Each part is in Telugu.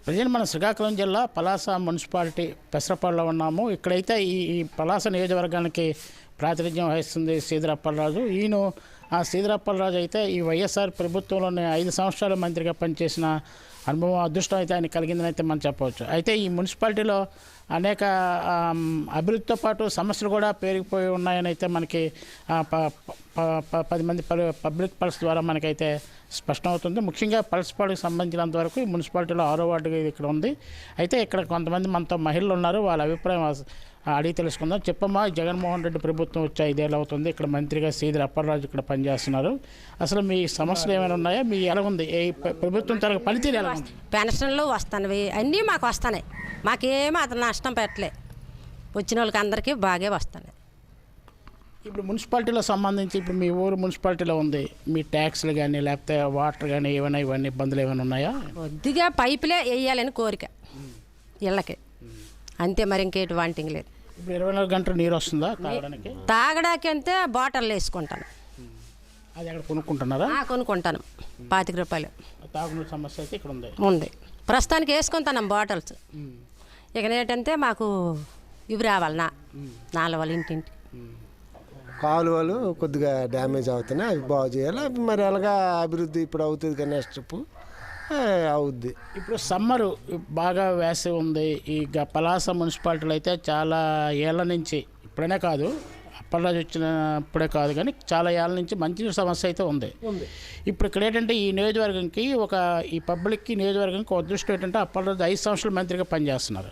ప్రజెంట్ మన శ్రీకాకుళం జిల్లా పలాస మున్సిపాలిటీ పెసరపాడులో ఉన్నాము. ఇక్కడైతే ఈ పలాస నియోజకవర్గానికి ప్రాతినిధ్యం వహిస్తుంది శ్రీధర్ అప్పలరాజు. ఈయన శ్రీధర్ అప్పలరాజు అయితే ఈ వైఎస్ఆర్ ప్రభుత్వంలోనే 5 సంవత్సరాలు మంత్రిగా పనిచేసిన అనుభవం, అదృష్టం అయితే ఆయన కలిగిందని అయితే మనం చెప్పవచ్చు. అయితే ఈ మున్సిపాలిటీలో అనేక అభివృద్ధితో పాటు సమస్యలు కూడా పెరిగిపోయి ఉన్నాయని అయితే మనకి 10 మంది పబ్లిక్ పల్స్ ద్వారా మనకైతే స్పష్టమవుతుంది. ముఖ్యంగా పల్స్పాడుకు సంబంధించినంత వరకు ఈ మున్సిపాలిటీలో 6వ వార్డుగా ఇక్కడ ఉంది. అయితే ఇక్కడ కొంతమంది మనతో మహిళలు ఉన్నారు, వాళ్ళ అభిప్రాయం అడిగి తెలుసుకుందాం. చెప్పమ్మా, జగన్మోహన్ రెడ్డి ప్రభుత్వం వచ్చి 5 ఏళ్ళు అవుతుంది, ఇక్కడ మంత్రిగా శ్రీధర్ అప్పలరాజు ఇక్కడ పనిచేస్తున్నారు. అసలు మీ సమస్యలు ఏమైనా ఉన్నాయా? మీ ఎలా ఉంది ప్రభుత్వం తరగతి పనితీరు ఎలా ఉంది? పెన్షన్లు వస్తానవి అన్నీ మాకు వస్తున్నాయి. మాకేమీ అతను నష్టం పెట్టలే. వచ్చిన వాళ్ళకి అందరికీ బాగా వస్తున్నాయి. ఇప్పుడు మున్సిపాలిటీలో సంబంధించి ఇప్పుడు మీ ఊరు మున్సిపాలిటీలో ఉంది, మీ ట్యాక్స్లు కానీ లేకపోతే వాటర్ కానీ ఏమైనా ఇవన్నీ ఇబ్బందులు ఏమైనా ఉన్నాయా? కొద్దిగా పైపులే వేయాలని కోరిక ఇళ్ళకి, అంతే. మరి ఇంకేటి వాంటింగ్ లేదు. ఇప్పుడు 24 గంటలు నీరు వస్తుందా తాగడానికి? తాగడానికి అంతే బాటిల్ వేసుకుంటాను. అది అక్కడ కొనుక్కుంటున్నారా? కొనుక్కుంటాను. 25 రూపాయలు. తాగునీరు సమస్య అయితే ఇక్కడ ఉంది. ప్రస్తుతానికి వేసుకుంటాను బాటిల్స్. ఇక ఏంటంటే మాకు ఇవి రావాలి నాలుగు వాళ్ళ ఇంటింటి కాలువలు కొద్దిగా డ్యామేజ్ అవుతున్నాయి, అవి బాగు చేయాలి. మరి అలాగా అభివృద్ధి ఇప్పుడు అవుతుంది కానీ నెక్స్ట్ అవుద్ది. ఇప్పుడు సమ్మరు బాగా వేసవి ఉంది. ఈ పలాస మున్సిపాలిటీలో అయితే చాలా ఏళ్ళ నుంచి, ఇప్పుడైనా కాదు అప్పలరాజు వచ్చినప్పుడే కాదు కానీ చాలా ఏళ్ళ నుంచి మంచినీరు సమస్య అయితే ఉంది. ఇప్పుడు ఇక్కడ ఏంటంటే ఈ నియోజకవర్గంకి ఈ పబ్లిక్కి నియోజకవర్గంకి అదృష్టం ఏంటంటే అప్పలరాజు 5 సంవత్సరాలు మంత్రిగా పనిచేస్తున్నారు.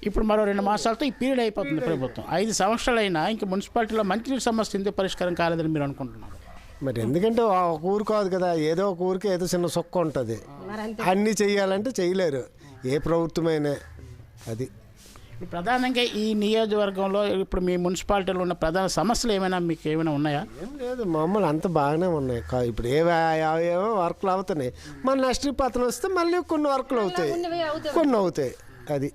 ఇప్పుడు మరో 2 మాసాలతో ఈ పీరియడ్ అయిపోతుంది ప్రభుత్వం. 5 సంవత్సరాలు అయినా ఇంక మున్సిపాలిటీలో మంచినీరు సమస్య ఎందుకు పరిష్కారం కాలేదని మీరు అనుకుంటున్నారు? మరి ఎందుకంటే ఒక ఊరు కాదు కదా, ఏదో ఒక ఊరికి ఏదో చిన్న సొక్క ఉంటుంది. అన్నీ చెయ్యాలంటే చేయలేరు ఏ ప్రభుత్వమైనా. అది ఇప్పుడు ప్రధానంగా ఈ నియోజకవర్గంలో ఇప్పుడు మీ మున్సిపాలిటీలో ఉన్న ప్రధాన సమస్యలు ఏమైనా మీకు ఏమైనా ఉన్నాయా? ఏం లేదు, మామూలు అంత బాగానే ఉన్నాయి. ఇప్పుడు ఏవో వర్కులు అవుతున్నాయి. మన నెక్స్ట్ పత్రం వస్తే మళ్ళీ కొన్ని వర్కులు అవుతాయి, కొన్ని అవుతాయి. అది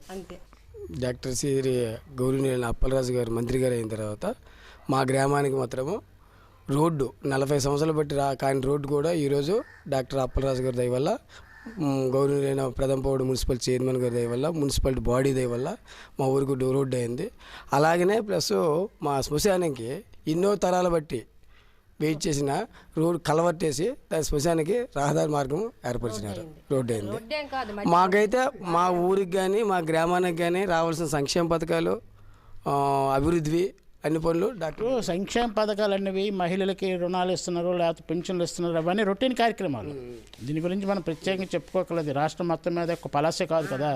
డాక్టర్ శ్రీ గౌరవనీయులైన అప్పలరాజు గారు మంత్రి గారు అయిన తర్వాత మా గ్రామానికి మాత్రము రోడ్డు 40 సంవత్సరాలు బట్టి కానీ రోడ్డు కూడా ఈరోజు డాక్టర్ అప్పలరాజు గారి దయ వల్ల, గౌరవనీయులైన ప్రథమపౌడు మున్సిపల్ చైర్మన్ గారి దయ వల్ల, మున్సిపాలిటీ బాడీ దయ వల్ల మా ఊరికి రోడ్డు అయింది. అలాగనే ప్లస్ మా శ్మశానానికి ఎన్నో తరాలు బట్టి వెయిట్ చేసిన రోడ్డు కలవట్టేసి దాని శ్మశానానికి రహదారి మార్గం ఏర్పరిచినారు, రోడ్డు అయింది. మాకైతే మా ఊరికి కానీ మా గ్రామానికి కానీ రావాల్సిన సంక్షేమ పథకాలు, అభివృద్ధి, అన్ని పనులు డాక్టర్ సంక్షేమ పథకాలు అన్నవి మహిళలకి రుణాలు ఇస్తున్నారు, లేకపోతే పెన్షన్లు ఇస్తున్నారు, అవన్నీ రొటీన్ కార్యక్రమాలు. దీని గురించి మనం ప్రత్యేకంగా చెప్పుకోకలేదు. రాష్ట్రం మొత్తం మీద ఒక పలాసే కాదు కదా,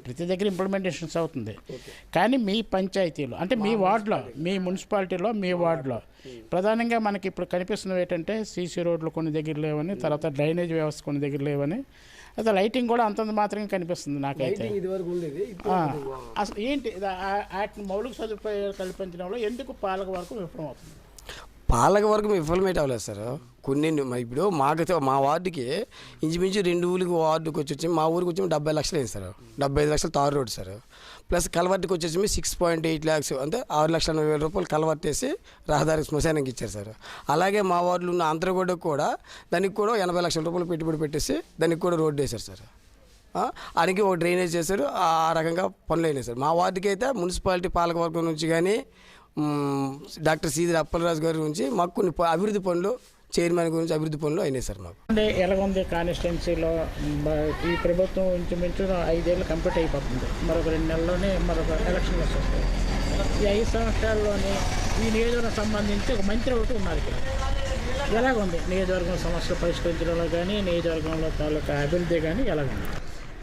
ప్రతి దగ్గర ఇంప్లిమెంటేషన్స్ అవుతుంది. కానీ మీ పంచాయతీలో అంటే మీ వార్డులో, మీ మున్సిపాలిటీలో, మీ వార్డులో ప్రధానంగా మనకి ఇప్పుడు కనిపిస్తున్నవి ఏంటంటే సీసీ రోడ్లు కొన్ని దగ్గర లేవని, తర్వాత డ్రైనేజ్ వ్యవస్థ కొన్ని దగ్గర లేవని, అయితే లైటింగ్ కూడా అంతంత మాత్రమే కనిపిస్తుంది నాకైతే. అసలు ఏంటి మౌలిక సదుపాయాలు కల్పించడంలో ఎందుకు పాలకవర్గం విఫలమవుతుంది? పాలకవర్గం విఫలమేట్ అవ్వలేదు సార్. కొన్ని ఇప్పుడు మా వార్డుకి ఇంచుమించు 2 ఊరికి వార్డుకి వచ్చి మా ఊరికి వచ్చి 70 లక్షలు అయింది సార్. 75 లక్షలు తారు రోడ్డు సార్. ప్లస్ కలవర్టికి వచ్చేసి 6.8 lakhs అంటే 6,40,000 రూపాయలు కలవర్టేసి రహదారి శ్మశానానికి ఇచ్చారు సార్. అలాగే మా వార్డులో ఉన్న అంతరగొడ్డకు కూడా దానికి కూడా 80 లక్షల రూపాయలు పెట్టుబడి పెట్టేసి దానికి కూడా రోడ్డు వేశారు సార్. దానికి ఒక డ్రైనేజ్ చేశారు. ఆ రకంగా పనులు అయినాయి సార్. మా వార్డుకి అయితే మున్సిపాలిటీ పాలకవర్గం నుంచి కానీ డాక్టర్ శ్రీధర్ అప్పలరాజు గారి నుంచి మాకు కొన్ని అభివృద్ధి పనులు, చైర్మన్ గురించి అభివృద్ధి పనులు అయినాయి సార్. మాకు ఎలాగుంది కాన్స్టిట్యున్సీలో ఈ ప్రభుత్వం ఇంచుమించు 5 ఏళ్ళు కంప్లీట్ అయిపోతుంది. మరొక 2 నెలల్లోనే మరొక ఎలక్షన్ వస్తాయి. ఈ 5 సంవత్సరాల్లోనే ఈ నియోజకవర్గం సంబంధించి ఒక మంత్రి ఒకటి ఉన్నారు. ఇక్కడ ఎలాగుంది నియోజకవర్గం సమస్యలు పరిష్కరించడంలో కానీ, నియోజకవర్గంలో తాలూకా అభివృద్ధి కానీ ఎలాగుంది?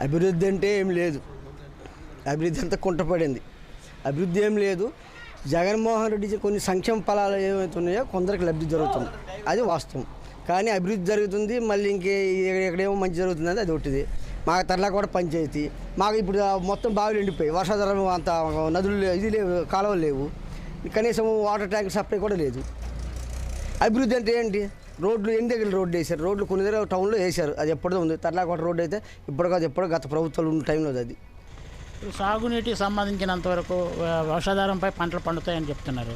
అభివృద్ధి అంటే ఏం లేదు. అభివృద్ధి అంతా కుంటపడింది. అభివృద్ధి ఏం లేదు. జగన్మోహన్ రెడ్డి కొన్ని సంక్షేమ ఫలాలు ఏమైతే ఉన్నాయో కొందరికి లబ్ధి జరుగుతుంది, అది వాస్తవం. కానీ అభివృద్ధి జరుగుతుంది, మళ్ళీ ఎక్కడేమో మంచి జరుగుతుంది, అది ఒకటిది. మాకు తర్లాకోట పంచాయతీ, మాకు ఇప్పుడు మొత్తం బావిలు ఎండిపోయి, వర్షాధారం అంత నదులు ఇది లేవు, కాలువలు లేవు, కనీసం వాటర్ ట్యాంక్ సప్లై కూడా లేదు. అభివృద్ధి అంటే ఏంటి? రోడ్లు ఎన్ని దగ్గర రోడ్డు వేశారు, రోడ్లు కొన్ని దగ్గర టౌన్లో వేశారు, అది ఎప్పటిదో ఉంది. తర్లాకోట రోడ్డు అయితే ఇప్పుడు కాదు, ఎప్పుడో గత ప్రభుత్వాలు ఉన్న టైంలో అది. సాగునీటికి సంబంధించినంతవరకు వర్షాధారంపై పంటలు పండుతాయని చెప్తున్నారు.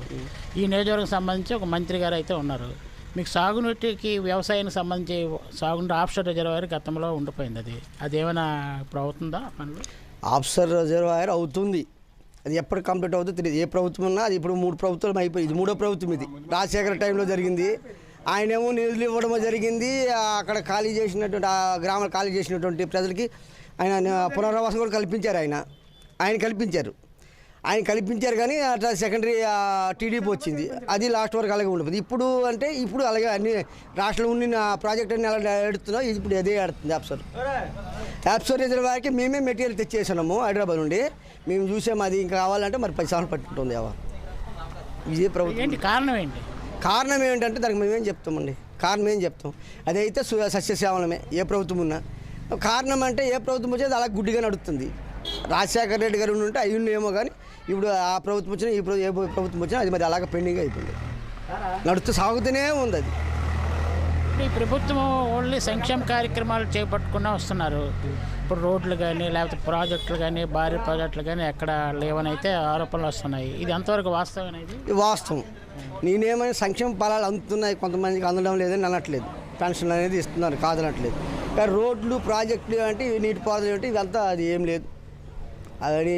ఈ నియోజకవర్గం సంబంధించి ఒక మంత్రి గారు అయితే ఉన్నారు. మీకు సాగునీటికి వ్యవసాయానికి సంబంధించి సాగునీటి ఆఫ్షోర్ రిజర్వాయర్ గతంలో ఉండిపోయింది, అది ఏమైనా ఇప్పుడు అవుతుందా పనులు? ఆఫ్సర్ రిజర్వాయర్ అవుతుంది, అది ఎప్పుడు కంప్లీట్ అవుతుందో తెలియదు. ఏ ప్రభుత్వం ఉన్నా అది ఇప్పుడు 3 ప్రభుత్వాలు అయిపోయింది, ఇది 3వ ప్రభుత్వం. ఇది రాజశేఖర టైంలో జరిగింది, ఆయనేమో నిధులు ఇవ్వడం జరిగింది. అక్కడ ఖాళీ చేసినటువంటి ఆ గ్రామాలు ఖాళీ చేసినటువంటి ప్రజలకి ఆయన పునరావాసం కూడా కల్పించారు. ఆయన కల్పించారు కానీ అట్లా సెకండరీ టీడీపీ వచ్చింది, అది లాస్ట్ వరకు అలాగే ఉండదు. ఇప్పుడు అలాగే అన్ని రాష్ట్రంలో ఉన్న ప్రాజెక్ట్ అన్ని అలా ఎడుతున్నాం, ఇప్పుడు అదే ఆడుతుంది. యాప్సర్ రిజర్వాయర్కి మేమే మెటీరియల్ తెచ్చేసాము హైదరాబాద్ నుండి, మేము చూసాము. అది ఇంకా కావాలంటే మరి 10 సంవత్సరాలు పట్టుకుంటుంది. ఇదే ప్రభుత్వం. కారణం ఏంటంటే దానికి మేమేం చెప్తామండి, కారణం ఏం చెప్తాం, అదైతే సస్యశ్యామలమే ఏ ప్రభుత్వం ఉన్నా. కారణం అంటే ఏ ప్రభుత్వం వచ్చేది అలా గుడ్డిగా నడుస్తుంది. రాజశేఖర రెడ్డి గారు ఉంటే అవి ఉన్నాయేమో కానీ ఇప్పుడు ఆ ప్రభుత్వం వచ్చినా ఏ ప్రభుత్వం వచ్చినా అది మరి అలాగే పెండింగ్ అయిపోయింది, నడుస్తూ సాగుతూనే ఉంది. అది ఈ ప్రభుత్వం ఓన్లీ సంక్షేమ కార్యక్రమాలు చేపట్టుకున్నా వస్తున్నారు. ఇప్పుడు రోడ్లు కానీ లేకపోతే ప్రాజెక్టులు కానీ భారీ ప్రాజెక్టులు కానీ ఎక్కడ లేవని అయితే ఆరోపణలు వస్తున్నాయి, ఇది ఎంతవరకు వాస్తవం అనేది? వాస్తవం. నేనేమైనా సంక్షేమ ఫలాలు అందుతున్నాయి, కొంతమందికి అందడం లేదని అనట్లేదు, పెన్షన్ అనేది ఇస్తున్నారు కాదనట్లేదు. కానీ రోడ్లు ప్రాజెక్టులు అంటే నీటిపారుదల అంటే ఇదంతా అది ఏం లేదు. అది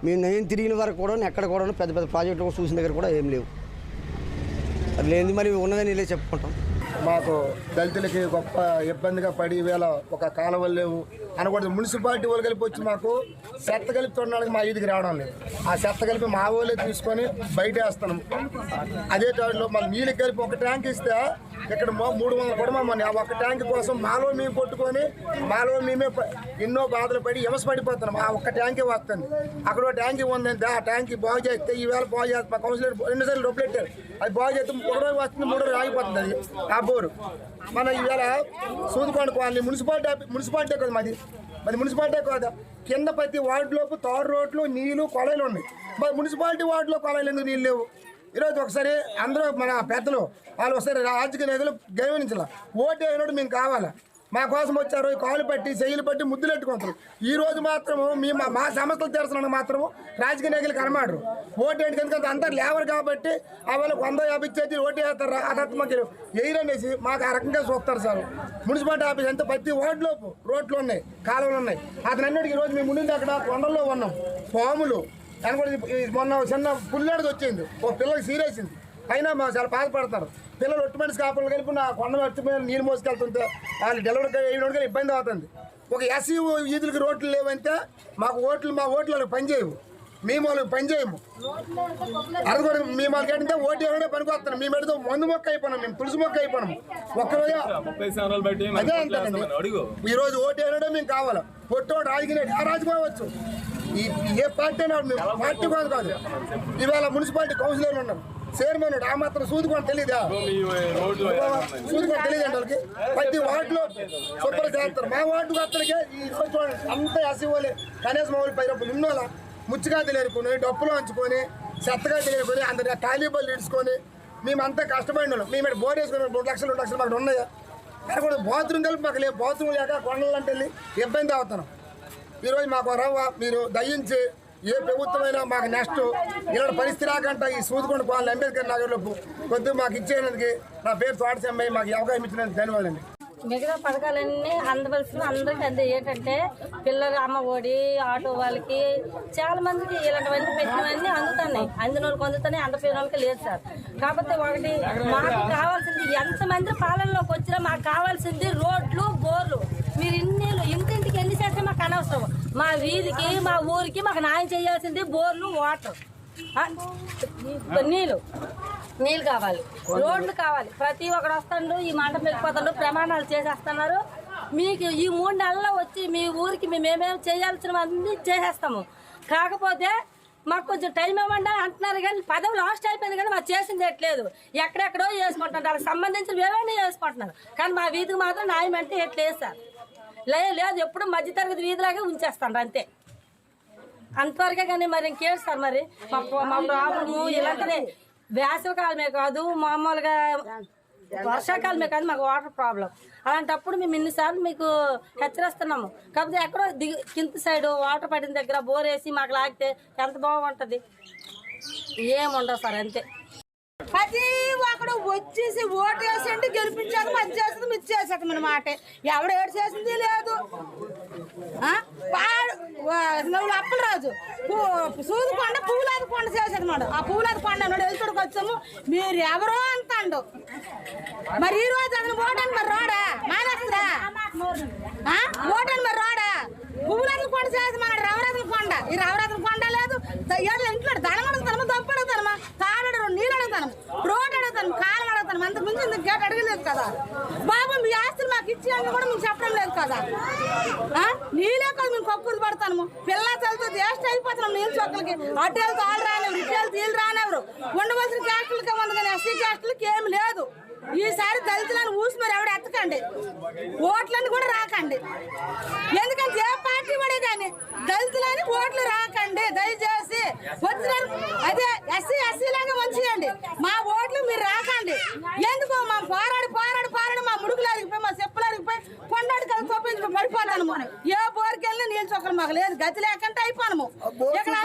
నేను తిరిగిన వరకు కూడా ఎక్కడ కూడా పెద్ద పెద్ద ప్రాజెక్టులు కూడా చూసిన దగ్గర కూడా ఏం లేవు. అది లేని మరి ఉన్నదని ఇలా చెప్పుకుంటాం. మాకు దళితులకి గొప్ప ఇబ్బందిగా పడి వేళ ఒక కాలువలు లేవు అనకూడదు. మున్సిపాలిటీ వాళ్ళు కలిపి వచ్చి మాకు చెత్త కలిపి తొండడానికి మా ఈదికి రావడం లేదు. ఆ చెత్త కలిపి మా వాళ్ళే తీసుకొని బయట వేస్తున్నాం. అదే టైంలో మళ్ళీ నీళ్ళు కలిపి ఒక ట్యాంక్ ఇస్తే ఇక్కడ 300 కుటుంబం ఆ ఒక్క ట్యాంక్ కోసం మాలో మేము కొట్టుకొని మాలో మేమే ఎన్నో బాధలు పడి ఎమస పడిపోతున్నాం. ఆ ఒక్క ట్యాంకే వస్తుంది. అక్కడ ఒక ట్యాంక్ ఉందంటే ఆ ట్యాంక్ బాగు చేస్తే ఈవేళ బాగు చేస్తే మా కౌన్సిలర్ 2 సార్లు డబ్బులు పెట్టారు. అది బాగు చేస్తే 1 రోజు వస్తుంది, 3 రోజులు ఆగిపోతుంది. అది ఆ బోరు మన ఈవేళ సూదుకొండ కాలనీ మున్సిపాలిటీ కదా మాది మున్సిపాలిటీ కాదా. కింద ప్రతి వార్డులోపు తారు రోడ్లు నీళ్లు కొలైలు ఉన్నాయి. మరి మున్సిపాలిటీ వార్డులో కొలైలు ఎందుకు నీళ్ళు లేవు? ఈరోజు ఒకసారి అందరూ మన పెద్దలు వాళ్ళు ఒకసారి రాజకీయ నేతలు గమనించాల. ఓటు అయినప్పుడు మేము కావాలా, మా కోసం వచ్చారు, కాలు పట్టి చెయ్యిలు పట్టి ముద్దులు ఎట్టుకుంటారు. ఈ రోజు మాత్రము మా సమస్యలు తీర్చడానికి మాత్రము రాజకీయ నాయకులు కనమాడరు. ఓటు ఏంటి ఎందుకంటే అందరు లేవరు కాబట్టి ఆ వాళ్ళకి 150 ఇచ్చేది ఓటు వేస్తారు. అదట్టు మాకు ఎయిరనేసి మాకు ఆ రకంగా చూస్తారు సార్. మున్సిపాలిటీ ఆఫీస్ ఎంత ప్రతి వార్డులోపు రోడ్లు ఉన్నాయి, కాలువలు ఉన్నాయి. అతను అన్నిటికీ ఈరోజు మేము ముందు అక్కడ కొండల్లో ఉన్నాం. పాములు అనుకోండి, మొన్న చిన్న పుల్లాడికి వచ్చింది, ఓ పిల్లలకి సీరేసింది, అయినా మా చాలా బాధపడతారు. పిల్లలు ఒట్టుమనిసి కాపులు కలిపి నా కొండ వచ్చిపోయిన నీళ్ళు మోసుకెళ్తుంటే వాళ్ళు డెలివరీ వేయడానికి ఇబ్బంది అవుతుంది. ఒక ఎస్సీ ఈదులకి రోడ్లు లేవంటే మా ఓట్లు పనిచేయవు, మేము వాళ్ళకి పనిచేయము. అది కూడా మేము వాళ్ళకి ఏంటంటే ఓటు ఎవడే పనికొస్తాను. మేము ఎడితే మందు మొక్క అయిపోయినాం, మేము తులసి మొక్క అయిపోయినాము. ఒక్కరోజు అదే అంటారండి. ఈరోజు ఓటు ఎవడే మేము కావాలి. పొట్టోడు రాజుకోవచ్చు, ఏ పార్టీ అయినా పార్టీ కాదు. ఇవాళ మున్సిపాలిటీ కౌన్సిలర్లు ఉన్నారు, చైర్మన్ ఆ మాత్రం సూదుకొని తెలియదా? సూదుకొని తెలియదు అంటే వాళ్ళకి ప్రతి వార్డులో శుభ్రం చేస్తారు. మా వార్డుకు అక్కడికే ఈ చూడండి అంతా ఎస్సీఓలే. కనీసం వాళ్ళు 10 రూపాయలు ఉన్నోళ్ళ ముచ్చిగాయలు ఏరుకొని డప్పులు అంచుకొని చెత్తగాయలు ఏరుకొని అందరి ఖాళీ బళ్ళు ఇడుచుకొని మేమంతా కష్టపడిన వాళ్ళం. మేము బోర్ వేసుకుని 2 లక్షలు మాకు ఉన్నాయా? కూడా బాత్రూమ్ కలిపి మాకు లేదు. బాత్రూమ్ లేక కొండలంటే వెళ్ళి ఇబ్బంది అవుతున్నాం. ఈరోజు మాకు రవ్వ మీరు దయించి ఏ ప్రభుత్వమైనా మాకు నెక్స్ట్ ఇలాంటి పరిస్థితి రాకంట ఈ సూదుకొండ కాలనీ అంబేద్కర్ నగర్లోపు కొద్దిగా మాకు ఇచ్చేందుకు నా పేరు తోటసమ్మాయి మాకు అవకాశం ఇచ్చినందుకు ధన్యవాదాలండి. మిగతా పథకాలన్నీ అందవలసిన అందరికీ అందే. ఏంటంటే పిల్లలు అమ్మ ఒడి ఆటో వాళ్ళకి చాలా మందికి ఇలాంటివన్నీ పెట్టినవన్నీ అందుతున్నాయి. అందిన వాళ్ళకి అందుతున్నాయి, అందపోయిన వాళ్ళకి లేదు సార్. కాకపోతే ఒకటి మాకు కావాల్సింది, ఎంతమంది పాలనలోకి వచ్చినా మాకు కావాల్సింది రోడ్లు బోర్లు. మీరు ఇంటింటికి ఎన్ని చేస్తే మాకు అనవసరం. మా వీధికి మా ఊరికి మాకు న్యాయం చేయాల్సింది బోర్లు, వాటర్, నీళ్ళు కావాలి, రోడ్లు కావాలి. ప్రతి ఒక్కడు వస్తాడు, ఈ మండపం వెళ్ళిపోతాడు, ప్రమాణాలు చేసేస్తున్నారు. మీకు ఈ 3 నెలల్లో వచ్చి మీ ఊరికి మేమేమేమి చేయాల్సినవన్నీ చేసేస్తాము. కాకపోతే మాకు కొంచెం టైం ఇవ్వండి అంటున్నారు కానీ పదవి లాస్ట్ అయిపోయింది కానీ మాకు చేసింది ఎట్లేదు. ఎక్కడెక్కడో చేసుకుంటున్నారు, దానికి సంబంధించిన ఏమైనా చేసుకుంటున్నారు. కానీ మా వీధికి మాత్రం న్యాయం అంటే ఎట్లేదు సార్. లేదు, ఎప్పుడు మధ్యతరగతి వీధిలాగే ఉంచేస్తాను అంతే, అంతవరకే. కానీ మరి ఇంకేం సార్, మరి మా ప్రాబ్లము ఇలాంటిదే. వేసవికాలమే కాదు, మామూలుగా వర్షాకాలమే కాదు, మాకు వాటర్ ప్రాబ్లం. అలాంటప్పుడు మేము ఇన్నిసార్లు మీకు హెచ్చరిస్తున్నాము. కాకపోతే ఎక్కడో కింద సైడ్ వాటర్ పడిన దగ్గర బోర్ వేసి మాకు లాగితే ఎంత బాగుంటుంది? ఏముండవు సార్, అంతే. ప్రతి ఒక్కడు వచ్చేసి ఓటు వేసేంటి గెలిపించాక మంచి చేస్తుంది మిస్ చేసేది మన మాట ఎవడు ఏడు చేసింది లేదు. అప్పలరాజు సూదుకొండ పూలాది కొండ చేసేది మాట. ఆ పూలాది కొండ వెళ్తుడికి వచ్చాము మీరు ఎవరో అంటాడు. మరి ఈ రోజు అతను ఓటని మరి రాడా మానేస్తుందా? ఓటని మరి రాడా? పువ్వులతలు కొండ చేసి మన రవరతల కొండ. ఈ రవరతల కొండ లేదు. ఇంట్లో ధనం అడుగుతాను, దప్పు అడుగుతాను, తాడు నీళ్ళు అడుగుతాను, రోడ్డు అడుగుతాను, కాలం అడుగుతాను. అంతకు మించి ఇంత గేట్ అడగలేదు కదా బాబు. మీ ఆస్తులు మాకు ఇచ్చేయాలని కూడా మీకు చెప్పడం లేదు కదా. నీళ్ళే కదా మేము కక్కులు పడతాము. పిల్ల చదువుతూ వేస్ట్ అయిపోతున్నాం నీళ్ళు చొక్కలకి. అడ్డేళ్ళతో వాళ్ళు రానివ్వరు, ఇడ్డేళ్ళతో వీళ్ళు రానివ్వరు. ఉండవలసిన క్యాస్టులకే ఉంది కానీ ఎస్సీ క్యాస్టులకి ఏమి లేదు. ఈసారి దళితులను ఊసి మరి ఎవడ ఎత్తకండి, ఓట్లని కూడా రాకండి. ఎందుకంటే ఏ పార్టీ కూడా కానీ దళితులని ఓట్లు రాకండి దయచేసి. వచ్చిన అదే ఎస్సీ లాగా మంచియండి. మా ఓట్లు మీరు రాకండి. ఎందుకో మా పోరాడి మా ముడుకులు అరిగిపోయి, మా చెప్పులు అరిగిపోయి, కొండాడి కదా తోపించి పడిపోతాను. ఏ బోరికి వెళ్ళినా నీళ్ళు చొక్కలు మాకు లేదు. గతి లేకంటే అయిపోను. ఇక్కడ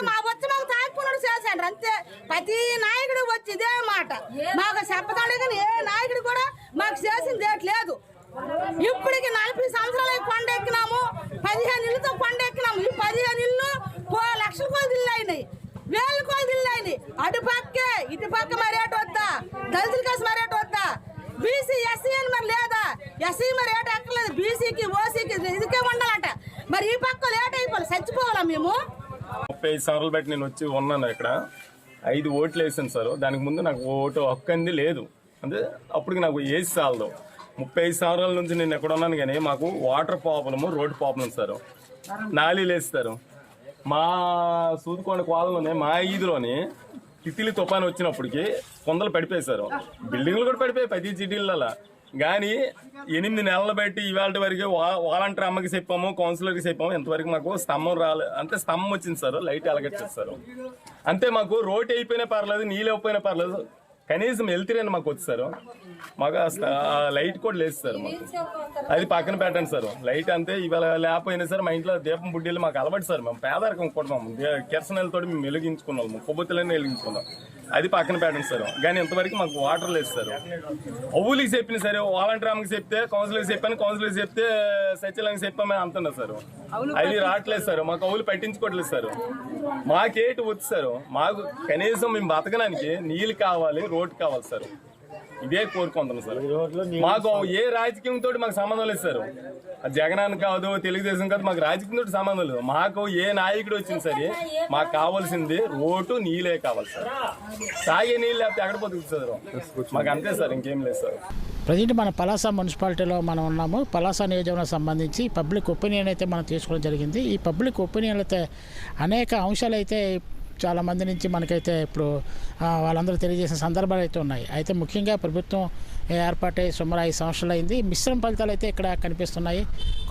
మా వచ్చి మాకు తాకున్నాడు చేశాడు అంతే. ప్రతి నాయకుడు వచ్చి ఇదే మాట మాకు చెప్పతాడు కానీ ఏ నాయకుడు కూడా మాకు చేసింది లేదు. ఇప్పటికి 40 సంవత్సరాలు కొండ ఎక్కినాము. 15 ఇళ్ళతో కొండ ఎక్కినాము. ఈ 15 ఇళ్ళు లక్షల కోళ్ళు ఇల్లు అయినాయి, వేల కోళ్ళు ఇల్లు అయినాయి. అటు పక్కే ఇటు పక్క మరేటు వద్దా? దళితుల కేసు మరేటు వద్దా? బీసీ ఎస్సీ అని మరి లేదా? ఎస్సీ మరి రేటు ఎక్కలేదు. బీసీకి ఓసీకి ఇదికే ఉండాలంట. మరి ఈ పక్క లేట్ అయిపోవాలి, చచ్చిపోవాలా మేము? 35 సంవత్సరాలు బట్టి నేను వచ్చి ఉన్నాను. ఇక్కడ 5 ఓట్లు వేసాను సార్. దానికి ముందు నాకు ఓటు హక్కు లేదు. అంటే అప్పటికి నాకు ఏజ్ చాలదు. 35 సంవత్సరాల నుంచి నేను ఎక్కడ ఉన్నాను కానీ మాకు water problem, road problem sir. నాలీలు వేస్తారు. మా సూదుకొండ కోలలోనే మా ఈదులోని తిత్తిలి తుఫాను వచ్చినప్పటికి కొందలు పడిపోయేశారు. బిల్డింగ్లు కూడా పడిపోయాయి 10 సిటీలలో. కానీ 8 నెలలు బట్టి ఇవాళ వరకు వాలంటీర్ అమ్మకి చెప్పాము, కౌన్సిలర్కి చెప్పాము. ఇంతవరకు మాకు స్తంభం రాలేదు. అంటే స్తంభం వచ్చింది సార్, లైట్ ఎలగట్టేస్తారు అంతే. మాకు రోడ్ అయిపోయినా పర్లేదు, నీళ్ళు అయిపోయినా పర్లేదు, కనీసం వెళ్తారని మాకు వచ్చారు. మాకు లైట్ కూడా లేదు సార్. మాకు అది పక్కన పెట్టండి సార్. లైట్ అంతే ఇవాళ లేకపోయినా సార్. మా ఇంట్లో దీపం బుడ్డీలు మాకు అలవాటు సార్. మేము పేదరికం కొడతాము. కిరసనాలతో మేము వెలిగించుకున్నాము, కొవ్వొత్తులన్నీ వెలిగించుకున్నాం. అది పక్కన పెట్టండి సార్. కానీ ఇంతవరకు మాకు వాటర్ లేదు సార్. అవ్వులకి చెప్పిన సరే, వాలంటీర్ అమ్మకి చెప్తే, కౌన్సిలర్కి చెప్పాను, కౌన్సిలర్కి చెప్తే సచివాలయానికి చెప్పామని అంటున్నారు సార్. అది రావట్లేదు సార్. మాకు అవ్వులు పట్టించుకోవట్లేదు సార్. మాకేటి వచ్చి సార్. మాకు కనీసం మేము బతకడానికి నీళ్ళు కావాలి, రోడ్డు కావాలి సార్. ఇదే కోరుకుంటున్నాం సార్. మాకు ఏ రాజకీయంతో మాకు సంబంధం లేదు సార్. జగన్ కాదు, తెలుగుదేశం కాదు, మాకు రాజకీయంతో సంబంధం లేదు. మాకు ఏ నాయకుడు వచ్చింది సరే మాకు కావాల్సింది రోడ్డు, నీళ్ళే కావాలి సార్. తాగే నీళ్ళు లేకపోతే ఎక్కడ పోతుంది సార్. మాకు అంతే సార్, ఇంకేం లేదు సార్. ప్రజెంట్ మన పలాస మున్సిపాలిటీలో మనం ఉన్నాము. పలాస నియోజకవర్గం సంబంధించి పబ్లిక్ ఒపీనియన్ అయితే మనం తీసుకోవడం జరిగింది. ఈ పబ్లిక్ ఒపీనియన్ అయితే అనేక అంశాలు అయితే చాలామంది నుంచి మనకైతే ఇప్పుడు వాళ్ళందరూ తెలియజేసిన సందర్భాలు అయితే ఉన్నాయి. అయితే ముఖ్యంగా ప్రభుత్వం ఏర్పాటై సుమారు 5 సంవత్సరాలు అయింది. మిశ్రమ ఫలితాలు అయితే ఇక్కడ కనిపిస్తున్నాయి.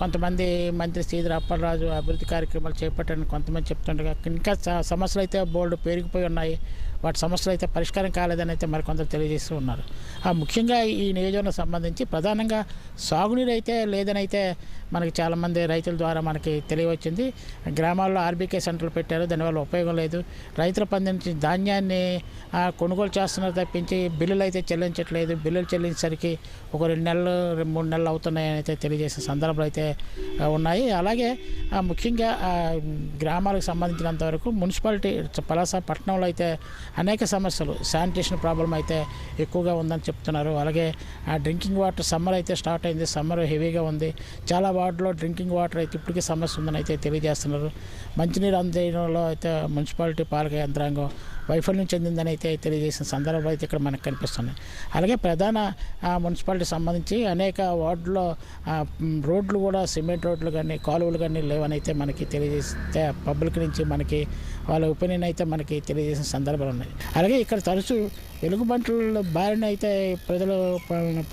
కొంతమంది మంత్రి శ్రీధర్ అప్పలరాజు అభివృద్ధి కార్యక్రమాలు చేపట్టని కొంతమంది చెప్తుండగా ఇంకా సమస్యలు అయితే బోర్డు పెరిగిపోయి ఉన్నాయి. వాటి సమస్యలు అయితే పరిష్కారం కాలేదని అయితే మరికొందరు తెలియజేస్తూ ఉన్నారు. ముఖ్యంగా ఈ నియోజకవర్గం సంబంధించి ప్రధానంగా సాగునీరు అయితే లేదని అయితే మనకి చాలామంది రైతుల ద్వారా మనకి తెలియవచ్చింది. గ్రామాల్లో ఆర్బీకే సెంటర్లు పెట్టారు, దానివల్ల ఉపయోగం లేదు. రైతుల పండించి ధాన్యాన్ని కొనుగోలు చేస్తున్నారు తప్పించి బిల్లులు అయితే చెల్లించట్లేదు. బిల్లులు చెల్లించేసరికి ఒక 2 నెలలు 3 నెలలు అవుతున్నాయని అయితే తెలియజేసే సందర్భాలు అయితే ఉన్నాయి. అలాగే ముఖ్యంగా గ్రామాలకు సంబంధించినంతవరకు మున్సిపాలిటీ పలాస పట్టణంలో అయితే అనేక సమస్యలు, శానిటేషన్ ప్రాబ్లం అయితే ఎక్కువగా ఉందని చెప్తున్నారు. అలాగే డ్రింకింగ్ వాటర్ సమ్మర్ అయితే స్టార్ట్ అయింది. సమ్మర్ హెవీగా ఉంది. చాలా వార్డులో డ్రింకింగ్ వాటర్ అయితే ఇప్పటికీ సమస్య ఉందని అయితే తెలియజేస్తున్నారు. మంచినీరు అందజేయడంలో అయితే మున్సిపాలిటీ పాలక యంత్రాంగం వైఫల్యం చెందిందని అయితే తెలియజేసిన సందర్భాలు అయితే ఇక్కడ మనకు కనిపిస్తున్నాయి. అలాగే ప్రధాన మున్సిపాలిటీ సంబంధించి అనేక వార్డుల్లో రోడ్లు కూడా సిమెంట్ రోడ్లు కానీ కాలువలు కానీ లేవని అయితే మనకి తెలియజేస్తే పబ్లిక్ నుంచి మనకి వాళ్ళ ఒపీనియన్ అయితే మనకి తెలియజేసిన సందర్భాలు ఉన్నాయి. అలాగే ఇక్కడ తరచూ ఎలుగుబంట్ల బారిన అయితే ప్రజలు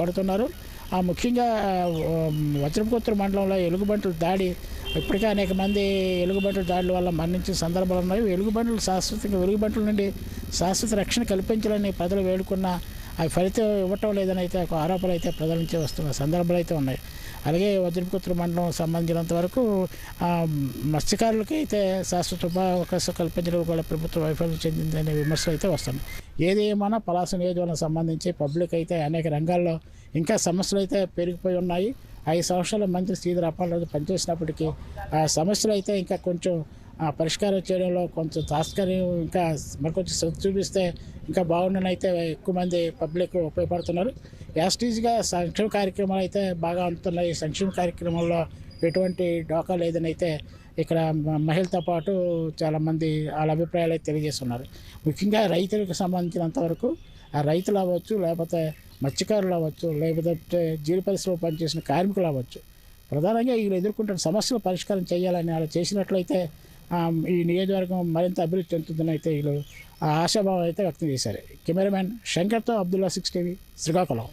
పడుతున్నారు. ముఖ్యంగా వజ్రపుకొత్తూరు మండలంలో ఎలుగుబంట్ల దాడి ఇప్పటికే అనేక మంది ఎలుగుబంట్ల దాడుల వల్ల మరణించిన సందర్భాలు ఉన్నాయి. ఎలుగుబంట్ల నుండి శాశ్వత రక్షణ కల్పించాలని ప్రజలు వేడుకున్న అవి ఫలితం ఇవ్వటం లేదని అయితే ఒక ఆరోపణలు అయితే ప్రజల నుంచి వస్తున్న సందర్భాలు అయితే ఉన్నాయి. అలాగే వజ్రపుకొత్తూరు మండలం సంబంధించినంత వరకు మత్స్యకారులకి అయితే శాశ్వత అవకాశం కల్పించడం కూడా ప్రభుత్వం వైఫల్యం చెందిందనే విమర్శలు అయితే వస్తున్నాయి. ఏది ఏమైనా పలాస నియోజకవర్గం సంబంధించి పబ్లిక్ అయితే అనేక రంగాల్లో ఇంకా సమస్యలు అయితే పెరిగిపోయి ఉన్నాయి. 5 సంవత్సరాల మంత్రి శ్రీధర్ అప్పలరాజు పనిచేసినప్పటికీ ఆ సమస్యలు అయితే ఇంకా కొంచెం పరిష్కారం చేయడంలో కొంచెం తాత్కాలికం ఇంకా మరికొంచెం శ్రద్ధ చూపిస్తే ఇంకా బాగుండని అయితే ఎక్కువ మంది పబ్లిక్ ఉపయోగపడుతున్నారు. యాస్టీజ్గా సంక్షేమ కార్యక్రమాలు అయితే బాగా అందుతున్నాయి. సంక్షేమ కార్యక్రమాల్లో ఎటువంటి డోకా లేదని అయితే ఇక్కడ మహిళలతో పాటు చాలామంది వాళ్ళ అభిప్రాయాలు అయితే తెలియజేస్తున్నారు. ముఖ్యంగా రైతులకు సంబంధించినంతవరకు ఆ రైతులు అవ్వచ్చు, లేకపోతే మత్స్యకారులు అవ్వచ్చు, లేకపోతే జీడి పరిశ్రమ పనిచేసిన కార్మికులు అవ్వచ్చు, ప్రధానంగా వీళ్ళు ఎదుర్కొంటున్న సమస్యలు పరిష్కారం చేయాలని వాళ్ళు చేసినట్లయితే ఈ నియోజకవర్గం మరింత అభివృద్ధి చెందుతుందని అయితే వీళ్ళు ఆశాభావం అయితే వ్యక్తం చేశారు. కెమెరామెన్ శంకర్తో అబ్దుల్లా 6 టీవీ శ్రీకాకుళం.